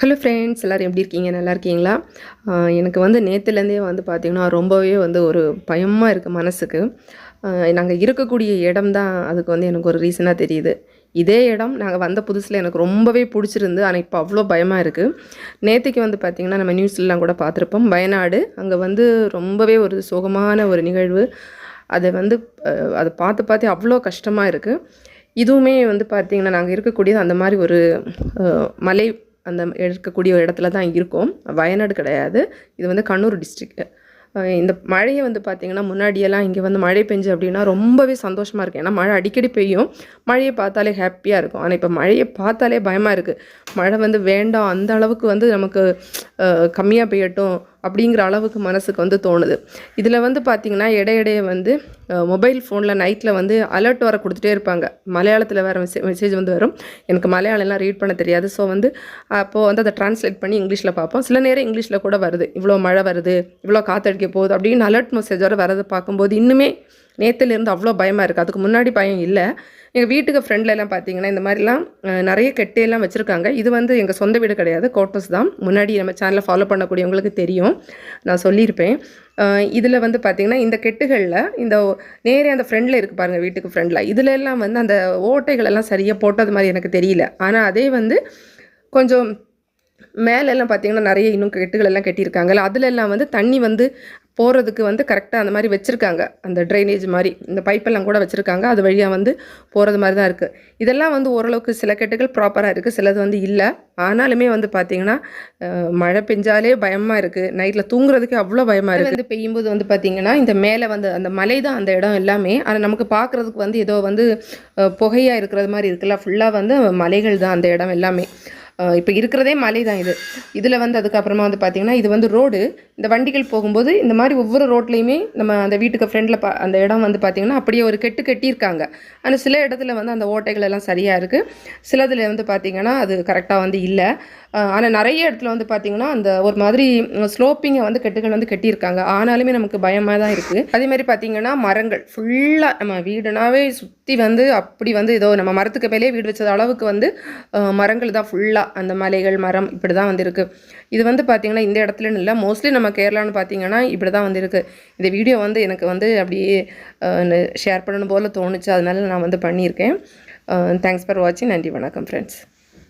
Hello friends, எல்லோரும் எப்படி இருக்கீங்க? நல்லா இருக்கீங்களா? எனக்கு வந்து நேற்றுலேருந்தே வந்து பார்த்திங்கன்னா ரொம்பவே வந்து ஒரு பயமாக இருக்குது மனசுக்கு. நாங்கள் இருக்கக்கூடிய இடம் தான் அதுக்கு வந்து எனக்கு ஒரு ரீசனாக தெரியுது. இதே இடம் நாங்கள் வந்த புதுசில் எனக்கு ரொம்பவே பிடிச்சிருந்து. ஆனால் இப்போ அவ்வளோ பயமாக இருக்குது. நேற்றுக்கு வந்து பார்த்திங்கன்னா நம்ம நியூஸ்லாம் கூட பார்த்துருப்போம். வயநாடு அங்கே வந்து ரொம்பவே ஒரு சோகமான ஒரு நிகழ்வு. அதை வந்து அதை பார்த்து அவ்வளோ கஷ்டமாக இருக்குது. இதுவுமே வந்து பார்த்திங்கன்னா நாங்கள் இருக்கக்கூடியது அந்த மாதிரி ஒரு மலை அந்த இருக்கக்கூடிய ஒரு இடத்துல தான் இருக்கோம். வயநாடு கிடையாது, இது வந்து கண்ணூர் டிஸ்ட்ரிக்ட். இந்த மழையை வந்து பார்த்திங்கன்னா முன்னாடியெல்லாம் இங்கே வந்து மழை பெஞ்சு அப்படின்னா ரொம்பவே சந்தோஷமாக இருக்குது. ஏன்னா மழை அடிக்கடி பெய்யும், மழையை பார்த்தாலே ஹாப்பியாக இருக்கும். ஆனால் இப்போ மழையை பார்த்தாலே பயமாக இருக்குது. மழை வந்து வேண்டாம், அந்த அளவுக்கு வந்து நமக்கு கம்மியாக பெய்யட்டும் அப்படிங்கிற அளவுக்கு மனசுக்கு வந்து தோணுது. இதில் வந்து பார்த்திங்கன்னா இடையிடையே வந்து மொபைல் ஃபோனில் நைட்டில் வந்து அலர்ட் வர கொடுத்துட்டே இருப்பாங்க. மலையாளத்தில் வேறு மெசேஜ் வந்து வரும். எனக்கு மலையாளம்லாம் ரீட் பண்ண தெரியாது. ஸோ வந்து அப்போது வந்து அதை ட்ரான்ஸ்லேட் பண்ணி இங்கிலீஷில் பார்ப்போம். சில நேரம் இங்கிலீஷில் கூட வருது, இவ்வளோ மழை வருது, இவ்வளோ காற்றடிக்க போகுது அப்படின்னு அலர்ட் மெசேஜ் வர வரதை பார்க்கும்போது இன்னுமே நேற்றுலேருந்து அவ்வளோ பயமாக இருக்குது. அதுக்கு முன்னாடி பயம் இல்லை. எங்கள் வீட்டுக்கு ஃப்ரெண்ட்லலாம் பார்த்திங்கன்னா இந்த மாதிரிலாம் நிறைய கெட்டையெல்லாம் வச்சுருக்காங்க. இது வந்து எங்கள் சொந்த வீடு கிடையாது, குவார்ட்டர்ஸ் தான். முன்னாடி நம்ம சேனலை ஃபாலோ பண்ணக்கூடியவங்களுக்கு தெரியும், நான் சொல்லியிருப்பேன். இதில் வந்து பார்த்திங்கன்னா இந்த கெட்டுகளில் இந்த நேரே அந்த ஃப்ரெண்டில் இருக்குது பாருங்கள், வீட்டுக்கு ஃப்ரெண்டில் இதிலெல்லாம் வந்து அந்த ஓட்டைகளெல்லாம் சரியாக போட்டது மாதிரி எனக்கு தெரியல. ஆனால் அதே வந்து கொஞ்சம் மேலெல்லாம் பார்த்திங்கன்னா நிறைய இன்னும் கெட்டுகளெல்லாம் கட்டியிருக்காங்கல்ல, அதிலெல்லாம் வந்து தண்ணி வந்து போகிறதுக்கு வந்து கரெக்டாக அந்த மாதிரி வச்சுருக்காங்க. அந்த ட்ரைனேஜ் மாதிரி இந்த பைப்பெல்லாம் கூட வச்சுருக்காங்க. அது வழியாக வந்து போகிறது மாதிரி தான் இருக்குது. இதெல்லாம் வந்து ஓரளவுக்கு சில கெட்டுகள் ப்ராப்பராக இருக்குது, சிலது வந்து இல்லை. ஆனாலுமே வந்து பார்த்திங்கன்னா மழை பெஞ்சாலே பயமாக இருக்குது. நைட்டில் தூங்குறதுக்கே அவ்வளோ பயமாக இருக்குது. வந்து பெய்யும்போது வந்து பார்த்திங்கன்னா இந்த மேலே வந்து அந்த மலை தான் அந்த இடம் எல்லாமே. ஆனால் நமக்கு பார்க்குறதுக்கு வந்து ஏதோ வந்து புகையாக இருக்கிறது மாதிரி இருக்குல்ல, ஃபுல்லாக வந்து மலைகள் தான் அந்த இடம் எல்லாமே. இப்போ இருக்கிறதே மலை தான் இது. இதில் வந்து அதுக்கப்புறமா வந்து பார்த்திங்கன்னா இது வந்து ரோடு. இந்த வண்டிகள் போகும்போது இந்த மாதிரி ஒவ்வொரு ரோட்லேயுமே நம்ம அந்த வீட்டுக்கு ஃப்ரெண்டில் அந்த இடம் வந்து பார்த்திங்கன்னா அப்படியே ஒரு கட்டியிருக்காங்க. ஆனால் சில இடத்துல வந்து அந்த ஓட்டைகள் எல்லாம் சரியாக இருக்குது, சிலதில் வந்து பார்த்திங்கன்னா அது கரெக்டாக வந்து இல்லை. ஆனால் நிறைய இடத்துல வந்து பார்த்திங்கன்னா அந்த ஒரு மாதிரி ஸ்லோப்பிங்கை வந்து கெட்டுகள் வந்து கட்டியிருக்காங்க. ஆனாலுமே நமக்கு பயமாக தான் இருக்குது. அதேமாதிரி பார்த்திங்கன்னா மரங்கள் ஃபுல்லாக நம்ம வீடுனாவே சுற்றி வந்து அப்படி வந்து ஏதோ நம்ம மரத்துக்கு மேலே வீடு வச்சது அளவுக்கு வந்து மரங்கள் தான் ஃபுல்லாக. அந்த மலைகள் மரம் இப்படி தான் வந்து இருக்குது. இது வந்து பார்த்திங்கன்னா இந்த இடத்துலன்னு இல்லை, மோஸ்ட்லி நம்ம கேரளான்னு பார்த்திங்கன்னா இப்படி தான் வந்து இருக்குது. இந்த வீடியோ வந்து எனக்கு வந்து அப்படியே ஷேர் பண்ணணும் போல் தோணுச்சு, அதனால நான் வந்து பண்ணியிருக்கேன். தேங்க்ஸ் ஃபார் வாட்சிங். நன்றி, வணக்கம் ஃப்ரெண்ட்ஸ்.